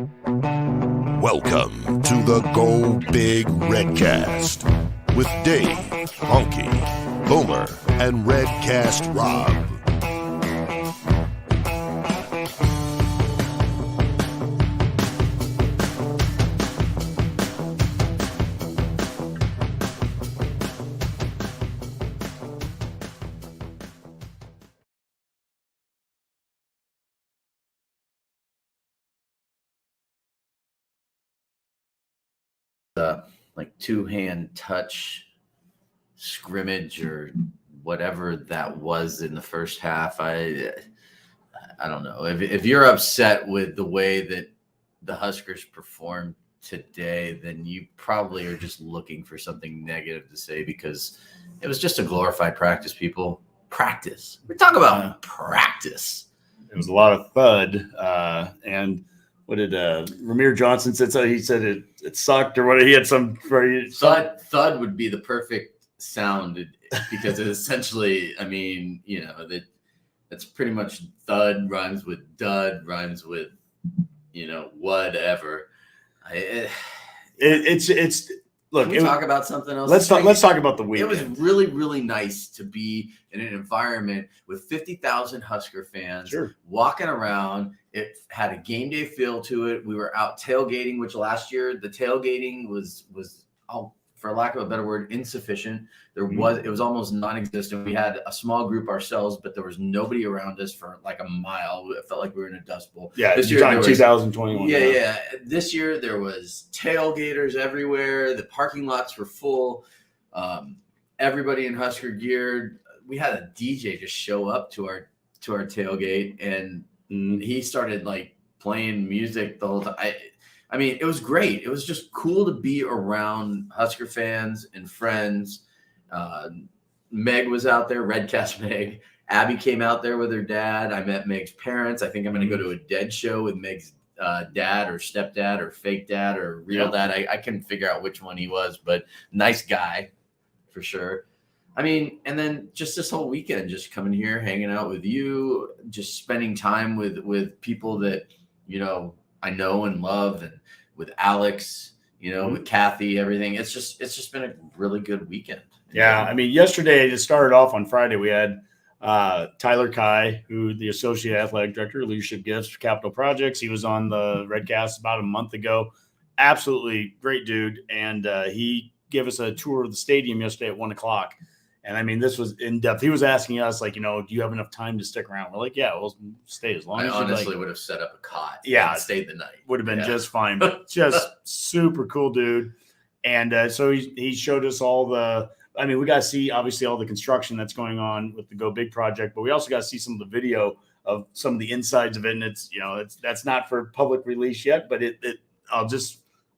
Welcome to the Go Big Redcast with Dave, Honke, Homer, and Redcast Rob. Like two-hand touch scrimmage or whatever that was in the first half. I don't know. If you're upset with the way that the Huskers performed today, then you probably are just looking for something negative to say, because it was just a glorified practice, people. Practice. We're talking about practice. It was a lot of thud. And what did Ramir Johnson said? So he said it sucked, or what? He had some thud would be the perfect sound, because it essentially, I mean, you know, that's pretty much thud rhymes with dud rhymes with, you know, whatever. Look, can we talk about something else? Let's talk about the weekend. It was really, really nice to be in an environment with 50,000 Husker fans walking around. It had a game day feel to it. We were out tailgating, which last year the tailgating was for lack of a better word, insufficient. It was almost non-existent. We had a small group ourselves, but there was nobody around us for like a mile. It felt like we were in a dust bowl. Yeah, this year 2021. Yeah. This year there was tailgaters everywhere. The parking lots were full. Everybody in Husker gear. We had a DJ just show up to our tailgate, and he started like playing music the whole time. I mean, it was great. It was just cool to be around Husker fans and friends. Meg was out there, Redcast Meg. Abby came out there with her dad. I met Meg's parents. I think I'm going to go to a Dead show with Meg's dad or stepdad or fake dad or real dad. I couldn't figure out which one he was, but nice guy for sure. I mean, and then just this whole weekend, just coming here, hanging out with you, just spending time with people that, you know, I know and love, and with Alex, you know, with Kathy, everything. It's just been a really good weekend. Yeah. I mean, yesterday, it started off on Friday. We had Tyler Kai, who the Associate Athletic Director, Leadership Gifts for Capital Projects. He was on the Redcast about a month ago. Absolutely great dude. And he gave us a tour of the stadium yesterday at 1:00. And I mean, this was in depth. He was asking us, like, you know, do you have enough time to stick around? We're like, yeah, we'll stay as long as you like. I honestly would have set up a cot. Yeah, and stayed the night. Would have been just fine. But just super cool dude. And so he showed us all the. I mean, we got to see obviously all the construction that's going on with the Go Big project, but we also got to see some of the video of some of the insides of it. And it's, you know, that's not for public release yet, but I'll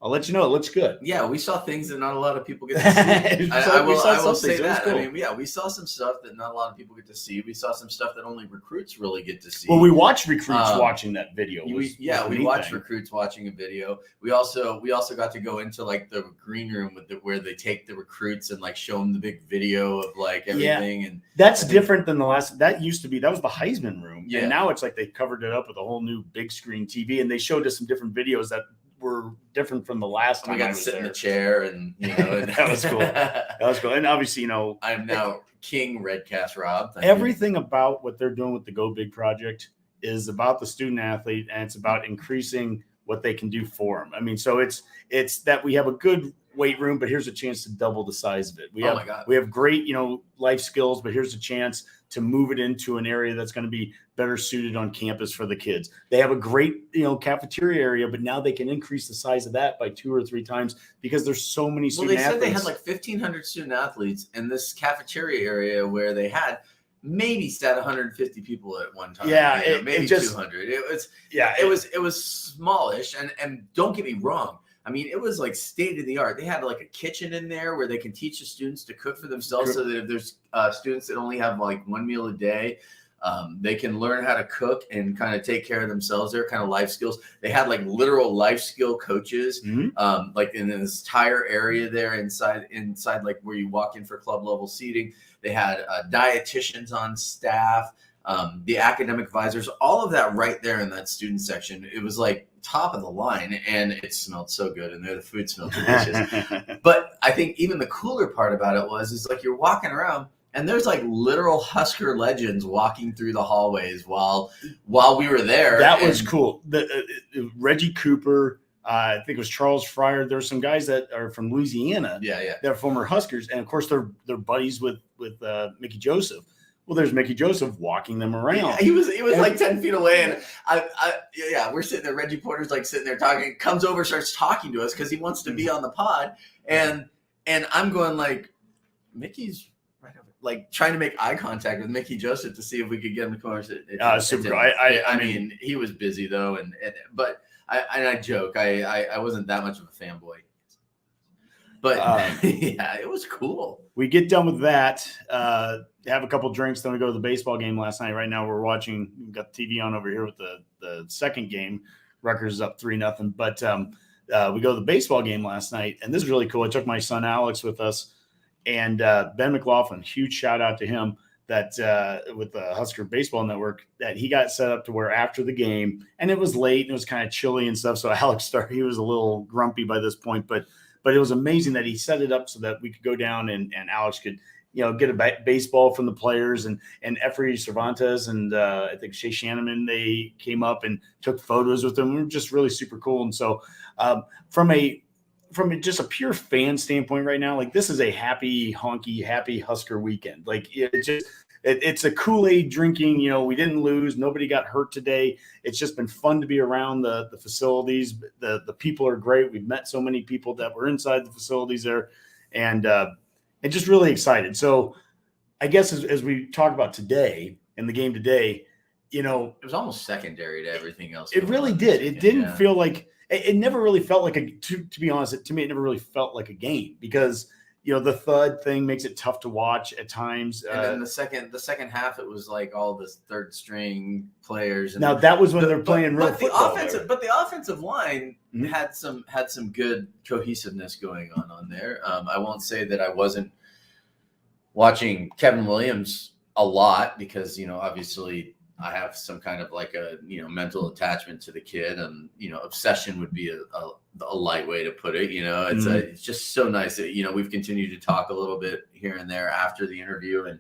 let you know. It looks good. Yeah, we saw things that not a lot of people get to see. I will say that. Cool. I mean, yeah, we saw some stuff that not a lot of people get to see. We saw some stuff that only recruits really get to see. Well, we watched recruits watching that video. We watched recruits watching a video. We also got to go into like the green room where they take the recruits and like show them the big video of like everything. Yeah, and that's different than the last. That used to be, that was the Heisman room. Yeah. And now it's like they covered it up with a whole new big screen TV, and they showed us some different videos that were different from the last time. We got to sit in the chair, and you know, and that was cool. That was cool. And obviously, you know, I'm now King Redcast Rob. Everything about what they're doing with the Go Big project is about the student athlete, and it's about increasing what they can do for them. I mean, so it's that we have a good weight room, but here's a chance to double the size of it. We have great, you know, life skills, but here's a chance to move it into an area that's going to be better suited on campus for the kids. They have a great, you know, cafeteria area, but now they can increase the size of that by 2 or 3 times because there's so many student athletes. Well, they said they had like 1,500 student athletes in this cafeteria area where they had maybe sat 150 people at one time. Yeah, you know, maybe 200. It was smallish, and don't get me wrong. I mean, it was like state of the art. They had like a kitchen in there where they can teach the students to cook for themselves. So that if there's students that only have like one meal a day, they can learn how to cook and kind of take care of themselves. They're kind of life skills. They had like literal life skill coaches, like in this entire area there inside like where you walk in for club level seating. They had dietitians on staff. the academic advisors, all of that right there in that student section. It was like top of the line, and it smelled so good, and the food smelled delicious. But I think even the cooler part about it is like you're walking around, and there's like literal Husker legends walking through the hallways while we were there. That was cool. Reggie Cooper, I think it was Charles Fryer. There's some guys that are from Louisiana. Yeah. They're former Huskers, and of course they're buddies with Mickey Joseph. Well, there's Mickey Joseph walking them around. Yeah, he was like 10 feet away, and we're sitting there. Reggie Porter's like sitting there talking. Comes over, starts talking to us because he wants to be on the pod, and I'm going like, Mickey's right over, like trying to make eye contact with Mickey Joseph to see if we could get him to come. Super. I mean, he was busy though, but I joke. I wasn't that much of a fanboy. But yeah, it was cool. We get done with that, have a couple drinks, then we go to the baseball game last night. Right now we've got the TV on over here with the second game. Rutgers is up 3-0. But we go to the baseball game last night, and this is really cool. I took my son Alex with us, and Ben McLaughlin, huge shout out to him, that with the Husker Baseball Network, that he got set up to where after the game, and it was late and it was kind of chilly and stuff. So Alex he was a little grumpy by this point, but it was amazing that he set it up so that we could go down and Alex could, get a baseball from the players, and Efrain Cervantes and I think Shea Shanneman, they came up and took photos with them. We were just really super cool. And so from just a pure fan standpoint right now, like this is a happy Husker weekend. Like it's a Kool-Aid drinking, we didn't lose. Nobody got hurt today. It's just been fun to be around the facilities. The people are great. We've met so many people that were inside the facilities there, and just really excited. So I guess as we talk about today and the game today, it was almost secondary to everything else. It really did. It didn't feel like it never really felt like to be honest, to me, it never really felt like a game because the thud thing makes it tough to watch at times. And then the second half, it was like all the third string players. Now that was when they're playing real football. But the offensive line had some good cohesiveness going on there. I won't say that I wasn't watching Kevin Williams a lot because obviously I have some kind of like a mental attachment to the kid, and obsession would be a light way to put it. It's just so nice that we've continued to talk a little bit here and there after the interview, and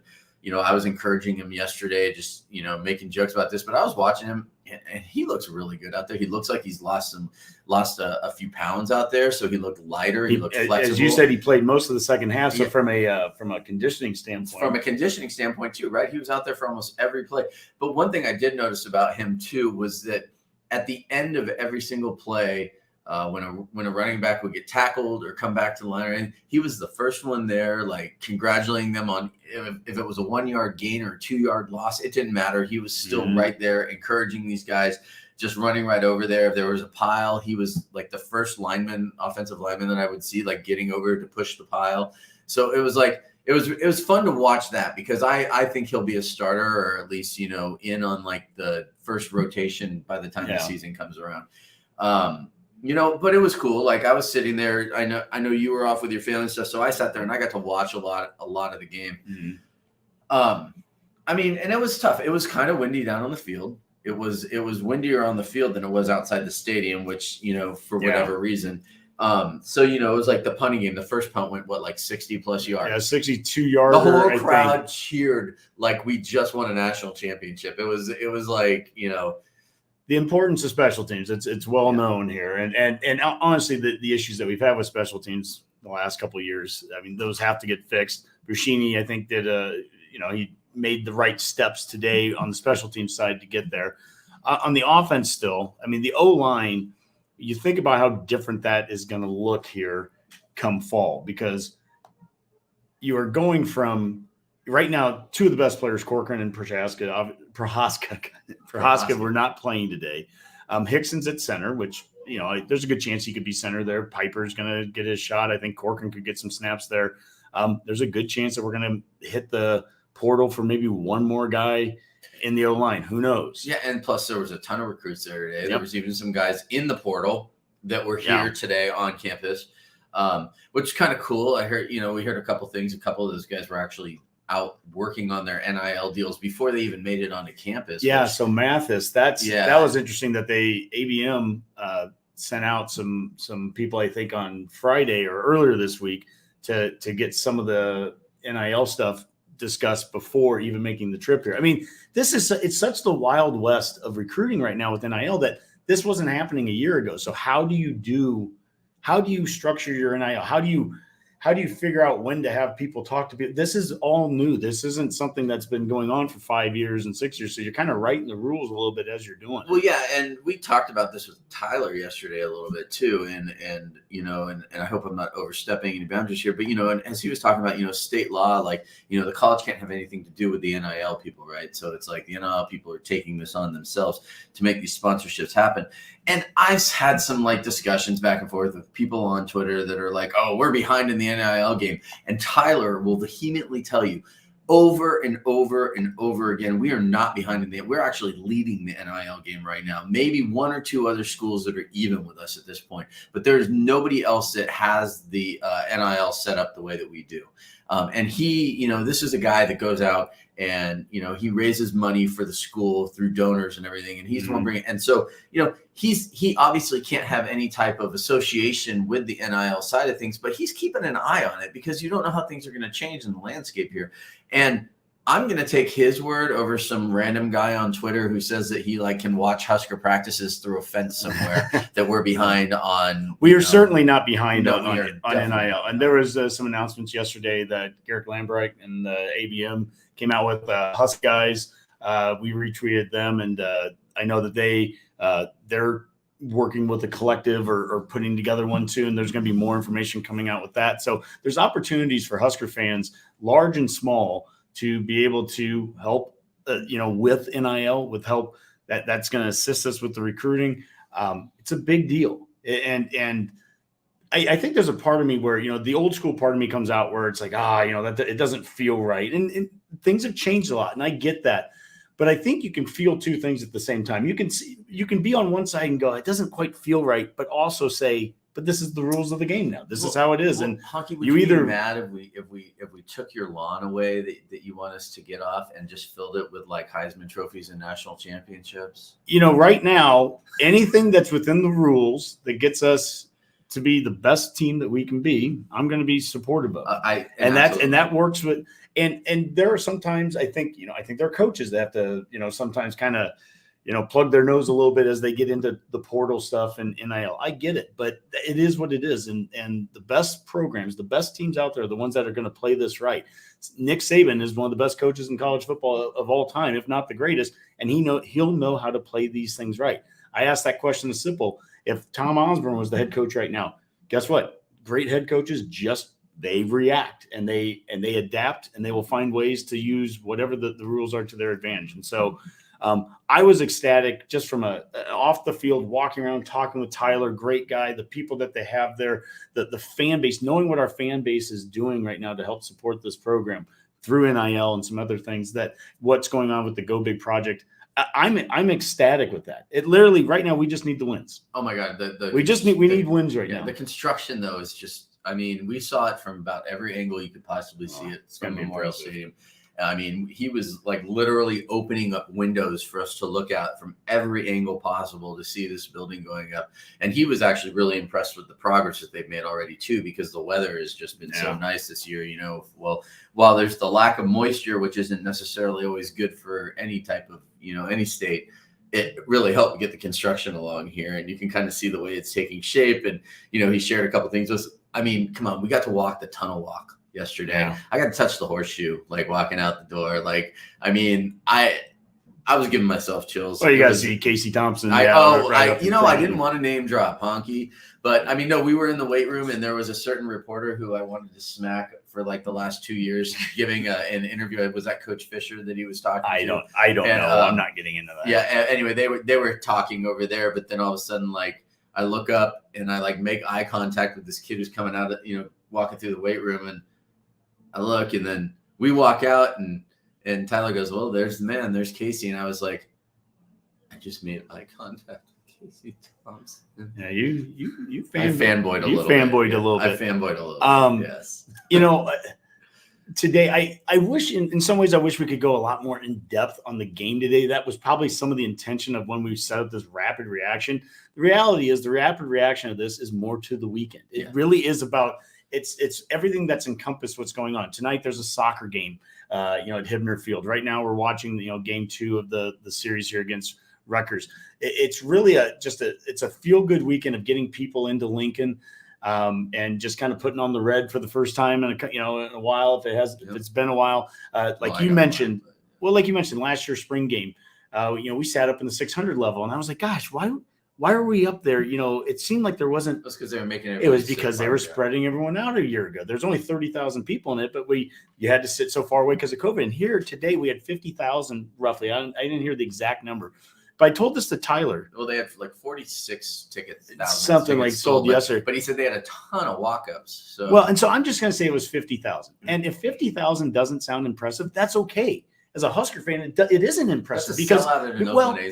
I was encouraging him yesterday, just making jokes about this, but I was watching him, and he looks really good out there. He looks like he's lost a few pounds out there, so he looked lighter. He looked flexible. As you said, he played most of the second half. So from a conditioning standpoint, too, right? He was out there for almost every play. But one thing I did notice about him too was that at the end of every single play, when a running back would get tackled or come back to the line, and he was the first one there, like congratulating them on if it was a 1 yard gain or a 2 yard loss, it didn't matter. He was still right there, encouraging these guys, just running right over there. If there was a pile, he was like the first offensive lineman that I would see, like getting over to push the pile. So it was like it was fun to watch that because I think he'll be a starter, or at least in on like the first rotation by the time the season comes around. But it was cool. Like I was sitting there. I know you were off with your family and stuff, so I sat there and I got to watch a lot of the game. And it was tough. It was kind of windy down on the field. It was windier on the field than it was outside the stadium, which for whatever reason. So it was like the punting game. The first punt went like 60 plus yards. Yeah, 62 yards. The whole crowd cheered like we just won a national championship. It was like the importance of special teams. It's well known here, and honestly, the issues that we've had with special teams the last couple of years, I mean, those have to get fixed. Buschini, I think, did he made the right steps today on the special team side to get there. On the offense, still, I mean, the O-line. You think about how different that is going to look here come fall, because you are going from right now, two of the best players, Corcoran and Prohaska were not playing today. Hickson's at center, which, there's a good chance he could be center there. Piper's going to get his shot. I think Corcoran could get some snaps there. There's a good chance that we're going to hit the portal for maybe one more guy in the O-line. Who knows? Yeah, and plus there was a ton of recruits there today. There was even some guys in the portal that were here today on campus, which is kind of cool. I heard, we heard a couple things. A couple of those guys were actually out working on their NIL deals before they even made it onto campus. Yeah. So Mathis, that was interesting that ABM sent out some people, I think on Friday or earlier this week to get some of the NIL stuff discussed before even making the trip here. I mean, it's such the wild west of recruiting right now with NIL that this wasn't happening a year ago. So how do you structure your NIL? How do you figure out when to have people talk to people? This is all new. This isn't something that's been going on for 5 years and 6 years. So you're kind of writing the rules a little bit as you're doing it. Well, yeah. And we talked about this with Tyler yesterday a little bit too. And I hope I'm not overstepping any boundaries here, but, and as he was talking about, state law, like, the college can't have anything to do with the NIL people, right? So it's like the NIL people are taking this on themselves to make these sponsorships happen. And I've had some like discussions back and forth with people on Twitter that are like, oh, we're behind in the NIL game. And Tyler will vehemently tell you over and over and over again, we are not behind in the, we're actually leading the NIL game right now. Maybe one or two other schools that are even with us at this point, but there's nobody else that has the NIL set up the way that we do. And he, this is a guy that goes out and, he raises money for the school through donors and everything. And he's the one bringing, and so, he obviously can't have any type of association with the NIL side of things, but he's keeping an eye on it because you don't know how things are going to change in the landscape here. And I'm going to take his word over some random guy on Twitter who says that he can watch Husker practices through a fence somewhere that we're behind on. We are certainly not behind on NIL. Not. And there was some announcements yesterday that Garrick Lambright and the ABM came out with Husk guys. We retweeted them, and I know that they're working with a collective or putting together one too, and there's going to be more information coming out with that. So there's opportunities for Husker fans, large and small, to be able to help, with NIL, with help that's going to assist us with the recruiting. It's a big deal. And I think there's a part of me where, the old school part of me comes out where it's like, that it doesn't feel right. And things have changed a lot. And I get that. But I think you can feel two things at the same time. You can be on one side and go, it doesn't quite feel right, but also say, but this is the rules of the game now. This is how it is. And Honke, would you either be mad if we took your lawn away that you want us to get off and just filled it with Heisman trophies and national championships? Right now, anything that's within the rules that gets us to be the best team that we can be, I'm going to be supportive of. That works with. And there are sometimes I think there are coaches that have to sometimes kind of plug their nose a little bit as they get into the portal stuff and NIL. I get it, but it is what it is. And the best programs, the best teams out there are the ones that are going to play this right. Nick Saban is one of the best coaches in college football of all time, if not the greatest. And he'll know how to play these things right. I asked that question to Simple. If Tom Osborne was the head coach right now, guess what? Great head coaches they react and they adapt, and they will find ways to use whatever the rules are to their advantage. And so I was ecstatic just from off the field, walking around, talking with Tyler, great guy, the people that they have there, the fan base, knowing what our fan base is doing right now to help support this program through NIL and some other things, that what's going on with the Go Big project. I'm ecstatic with that. It literally right now, we just need the wins. Oh my God. We need wins right now. The construction though is just, we saw it from about every angle you could possibly see it from Memorial Stadium. He was literally opening up windows for us to look at from every angle possible to see this building going up. And he was actually really impressed with the progress that they've made already too, because the weather has just been so nice this year, well, while there's the lack of moisture, which isn't necessarily always good for any type of, any state, it really helped get the construction along here. And you can kind of see the way it's taking shape. And, he shared a couple things. Come on, we got to walk the tunnel walk yesterday. Yeah. I got to touch the horseshoe, walking out the door. I was giving myself chills. Well, you got to see Casey Thompson. I didn't want to name drop Honke, but no, we were in the weight room and there was a certain reporter who I wanted to smack for the last 2 years, giving an interview. Was that Coach Fisher that he was talking to? I don't know. I'm not getting into that. Yeah. Anyway, they were talking over there, but then all of a sudden, I look up and I make eye contact with this kid who's coming out of, walking through the weight room, and I look, and then we walk out, and Tyler goes, well, there's the man, there's Casey. And I was like, I just made eye contact with Casey Thompson. Yeah, you fanboyed a little bit. I fanboyed a little bit. Yes. today, I wish in some ways, I wish we could go a lot more in depth on the game today. That was probably some of the intention of when we set up this rapid reaction. The reality is the rapid reaction of this is more to the weekend. It really is about it's everything that's encompassed what's going on. Tonight, there's a soccer game, at Hibner Field. Right now, we're watching, game 2 of the series here against Rutgers. It's really it's a feel-good weekend of getting people into Lincoln. And just kind of putting on the red for the first time in a while, if it's been a while, like you mentioned last year's spring game, we sat up in the 600 level, and I was like, gosh, why are we up there? It seemed like there wasn't. That's because they were making it was because they were spreading everyone out a year ago. There's only 30,000 people in it, but you had to sit so far away because of COVID. And here today we had 50,000 roughly. I didn't hear the exact number. But I told this to Tyler. Well, they had like 46 tickets. Something like sold yesterday. But he said they had a ton of walk-ups. So I'm just going to say it was 50,000. Mm-hmm. And if 50,000 doesn't sound impressive, that's okay. As a Husker fan, it isn't impressive because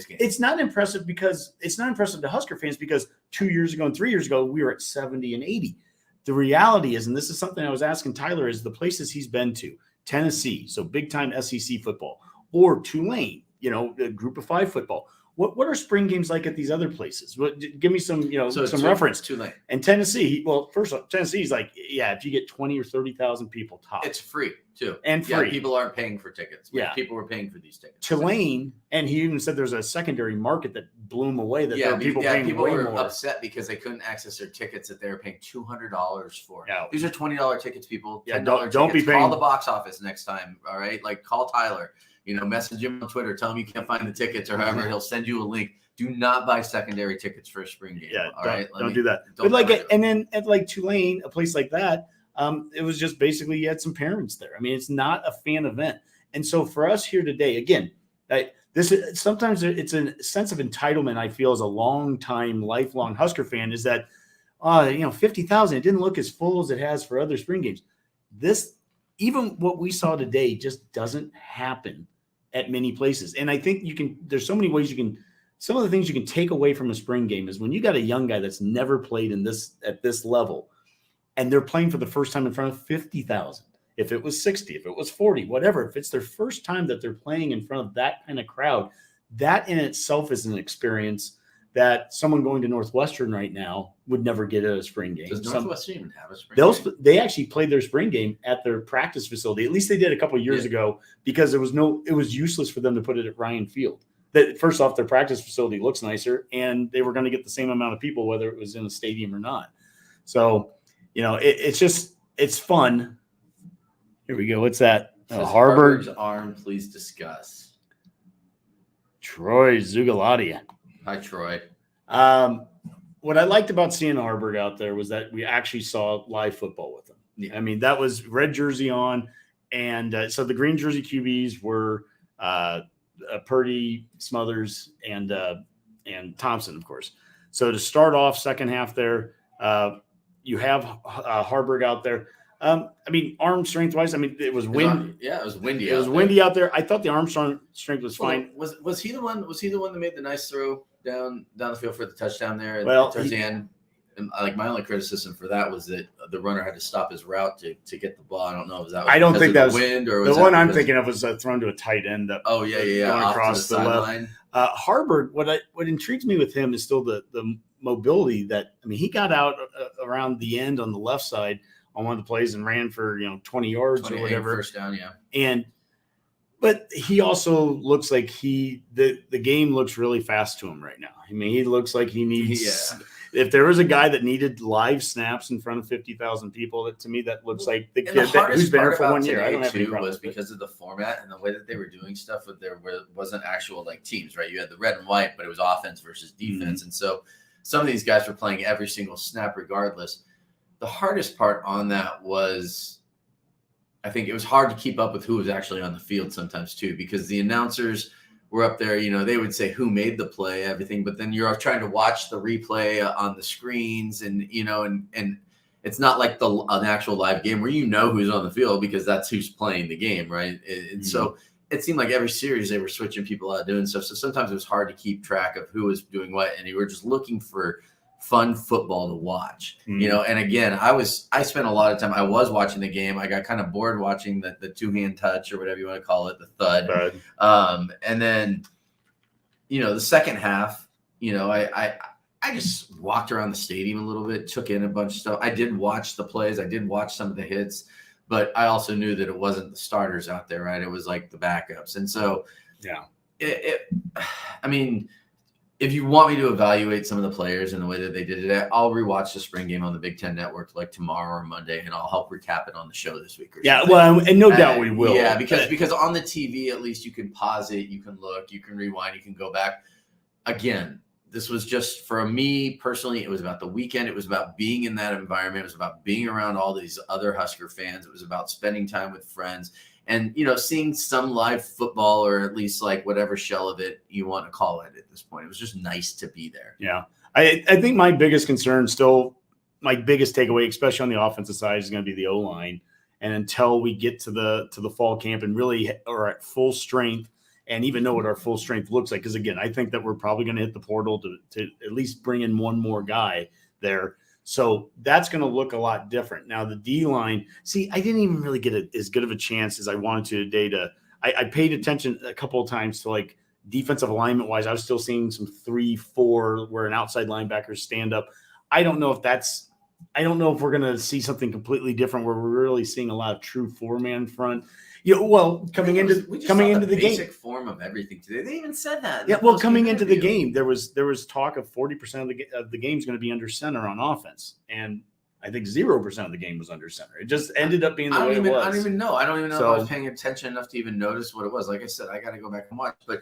it's not impressive to Husker fans because 2 years ago and 3 years ago we were at 70 and 80. The reality is, and this is something I was asking Tyler, is the places he's been to, Tennessee, so big time SEC football, or Tulane, a group of 5 football. What are spring games like at these other places? Give me some, some reference. Tulane. And Tennessee, first off, Tennessee's like, if you get 20 or 30,000 people top. It's free too. And free. Yeah, people aren't paying for tickets. People were paying for these tickets. Tulane, and he even said there's a secondary market that blew him away. That there are people paying people way were more. upset because they couldn't access their tickets that they were paying $200 for. Yeah. These are $20 tickets, people. Yeah, $10 don't be paying. Call the box office next time, all right? Like call Tyler. Message him on Twitter. Tell him you can't find the tickets or however. He'll send you a link. Do not buy secondary tickets for a spring game. Yeah, all right. Don't do that. But and then at like Tulane, a place like that, it was just basically you had some parents there. I mean, it's not a fan event. And so for us here today, again, sometimes it's a sense of entitlement. I feel as a lifelong Husker fan is that, 50,000. It didn't look as full as it has for other spring games. Even what we saw today just doesn't happen at many places. And I think there's so many ways some of the things you can take away from a spring game is when you got a young guy that's never played at this level, and they're playing for the first time in front of 50,000. If it was 60, if it was 40, whatever, if it's their first time that they're playing in front of that kind of crowd, that in itself is an experience that someone going to Northwestern right now would never get at a spring game. Does Northwestern even have a spring game? They actually played their spring game at their practice facility. At least they did a couple of years ago because it was useless for them to put it at Ryan Field. First off, their practice facility looks nicer, and they were going to get the same amount of people, whether it was in a stadium or not. So, it's fun. Here we go. What's that? Harburg's arm, please discuss. Troy Zugalati. Hi, Troy. What I liked about seeing Harburg out there was that we actually saw live football with them. Yeah. I mean, that was red jersey on. And so the green jersey QBs were Purdy, Smothers, and Thompson, of course. So to start off second half there, you have Harburg out there. Arm strength wise, it was windy. It was windy. It was windy out there. I thought the arm strength was fine. Was he the one? Was he the one that made the nice throw down the field for the touchdown there? Towards the end. And my only criticism for that was that the runner had to stop his route to get the ball. I don't know if that was. I don't think that was wind or the one I'm thinking of was thrown to a tight end. Going across the left. Harburg. What intrigues me with him is still the mobility. He got out around the end on the left side on one of the plays and ran for 20 yards or whatever. First down, yeah. But he also looks like the game looks really fast to him right now. He looks like he needs. Yeah. If there was a guy that needed live snaps in front of 50,000 people, to me that looks like the kid who's been here for 1 year. I don't have any problem was because of the format and the way that they were doing stuff. There wasn't actual teams, right? You had the red and white, but it was offense versus defense, Mm-hmm. and so some of these guys were playing every single snap, regardless. The hardest part on that was, I think it was hard to keep up with who was actually on the field sometimes too, because the announcers were up there, they would say who made the play, everything, but then you're trying to watch the replay on the screens and it's not like an actual live game where who's on the field because that's who's playing the game, right? And so it seemed like every series they were switching people out doing stuff. So sometimes it was hard to keep track of who was doing what, and you were just looking for fun football to watch, and again, I spent a lot of time, I was watching the game. I got kind of bored watching the two-hand touch or whatever you want to call it, the thud. And then, the second half, I just walked around the stadium a little bit, took in a bunch of stuff. I did watch the plays. I did watch some of the hits, but I also knew that it wasn't the starters out there, right? It was like the backups. And so, I mean, if you want me to evaluate some of the players and the way that they did it, I'll rewatch the spring game on the Big Ten Network like tomorrow or Monday, and I'll help recap it on the show this week. Well, and no doubt we will. Yeah, because on the TV, at least you can pause it, you can look, you can rewind, you can go back. Again, this was just, for me personally, it was about the weekend. It was about being in that environment. It was about being around all these other Husker fans. It was about spending time with friends and, seeing some live football, or at least like whatever shell of it you want to call it at this point. It was just nice to be there. Yeah. I think my biggest concern still, my biggest takeaway, especially on the offensive side, is going to be the O-line. And until we get to the fall camp and really are at full strength, and even know what our full strength looks like. Because, again, I think that we're probably going to hit the portal to at least bring in one more guy there. So that's going to look a lot different. Now, the D-line, I didn't even really get as good of a chance as I wanted to today. I paid attention a couple of times to, like, defensive alignment-wise. I was still seeing some 3-4 where an outside linebacker stand up. I don't know if we're going to see something completely different where we're really seeing a lot of true four-man front. Coming into the game, basic form of everything today. They even said that. Yeah, well, coming into the game, there was talk of 40% of the game is going to be under center on offense, and I think 0% of the game was under center. It just ended up being the way it was. I don't even know. If I was paying attention enough to even notice what it was. Like I said, I got to go back and watch. But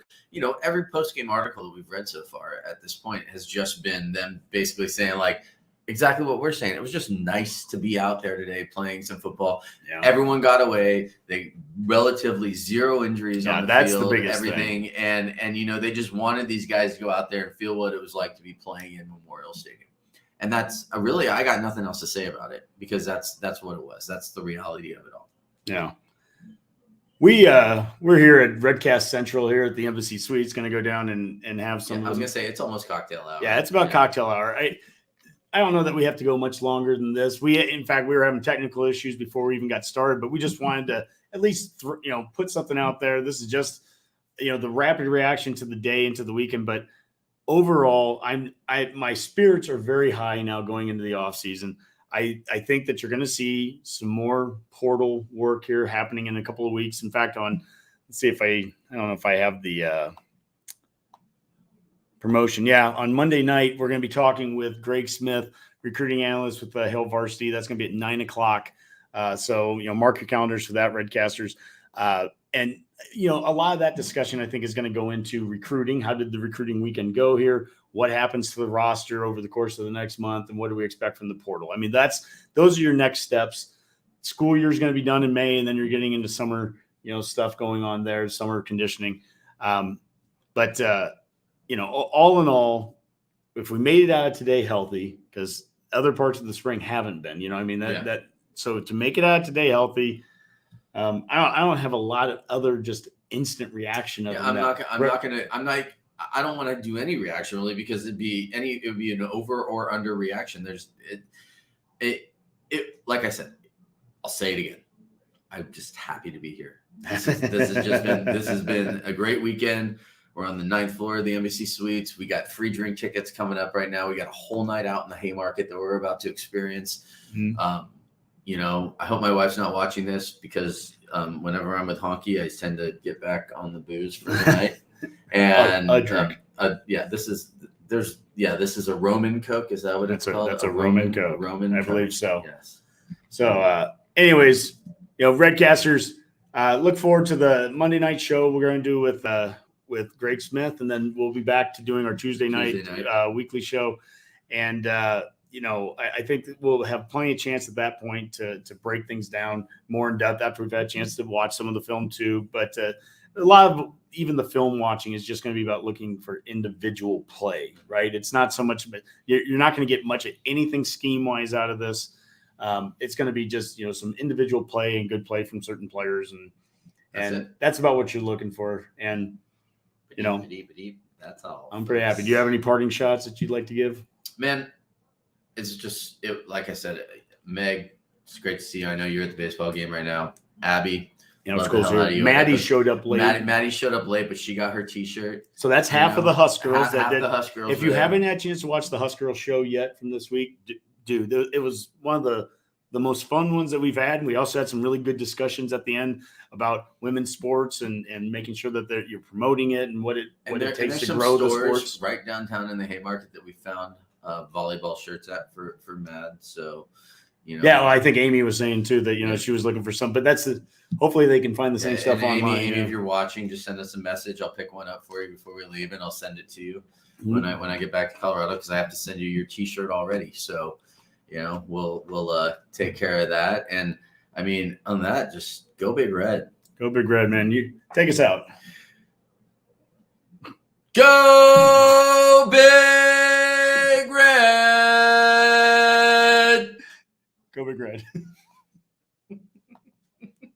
every post-game article that we've read so far at this point has just been them basically saying like, exactly what we're saying. It was just nice to be out there today playing some football. Yeah. Everyone got away. They relatively zero injuries on the field. The biggest everything. Thing. And they just wanted these guys to go out there and feel what it was like to be playing in Memorial Stadium. And that's I got nothing else to say about it, because that's what it was. That's the reality of it all. Yeah. We're here at Redcast Central here at the Embassy Suites, going to go down and have some. I was going to say it's almost cocktail hour. Yeah, it's about cocktail hour. I don't know that we have to go much longer than this. In fact, we were having technical issues before we even got started, but we just wanted to at least, put something out there. This is just, the rapid reaction to the day into the weekend. But overall, my spirits are very high now going into the off season. I think that you're going to see some more portal work here happening in a couple of weeks. In fact, let's see if I don't know if I have the promotion. Yeah, on Monday night, we're going to be talking with Greg Smith, recruiting analyst with Hill Varsity. That's going to be at 9:00. So, mark your calendars for that, Redcasters. And, a lot of that discussion, I think, is going to go into recruiting. How did the recruiting weekend go here? What happens to the roster over the course of the next month? And what do we expect from the portal? I mean, those are your next steps. School year is going to be done in May, and then you're getting into summer, stuff going on there, summer conditioning. But all in all, if we made it out of today healthy, because other parts of the spring haven't been, so to make it out of today healthy, I don't have a lot of other just instant reaction. I don't want to do any reaction really, because it would be an over or under reaction. Like I said, I'll say it again. I'm just happy to be here. This has been a great weekend. We're on the 9th floor of the Embassy Suites. We got free drink tickets coming up right now. We got a whole night out in the Haymarket that we're about to experience. Mm-hmm. I hope my wife's not watching this, because whenever I'm with Honke, I tend to get back on the booze for the night. And this is a Roman Coke. Is that what it's called? That's a Roman Coke. I believe so. Yes. So, anyways, Redcasters, look forward to the Monday night show we're going to do with Greg Smith, and then we'll be back to doing our Tuesday night. Weekly show. And, I think that we'll have plenty of chance at that point to break things down more in depth after we've had a chance to watch some of the film too. But a lot of even the film watching is just going to be about looking for individual play, right? It's not so much, but you're not going to get much of anything scheme-wise out of this. It's going to be just, some individual play and good play from certain players. And that's about what you're looking for. And, that's all. I'm pretty happy. Do you have any parting shots that you'd like to give? Man, it's just like I said, Meg, it's great to see you. I know you're at the baseball game right now. Abby, it's cool. Maddie showed up late. Maddie showed up late, but she got her T-shirt. So that's half of the Husker girls. Half the Husker girls. If you haven't had a chance to watch the Husker girl show yet from this week, dude, it was one of the most fun ones that we've had. And we also had some really good discussions at the end about women's sports and making sure that you're promoting it and what it takes to grow the sports. Right downtown in the Haymarket that we found volleyball shirts at for Mad. So, Yeah, well, I think Amy was saying too that she was looking for some, but hopefully they can find the same stuff online. Amy, if you're watching, just send us a message. I'll pick one up for you before we leave, and I'll send it to you when I get back to Colorado, because I have to send you your T-shirt already. So, we'll take care of that. And I mean, on that, just go Big Red. Go Big Red, man. You take us out. Go Big Red. Go Big Red.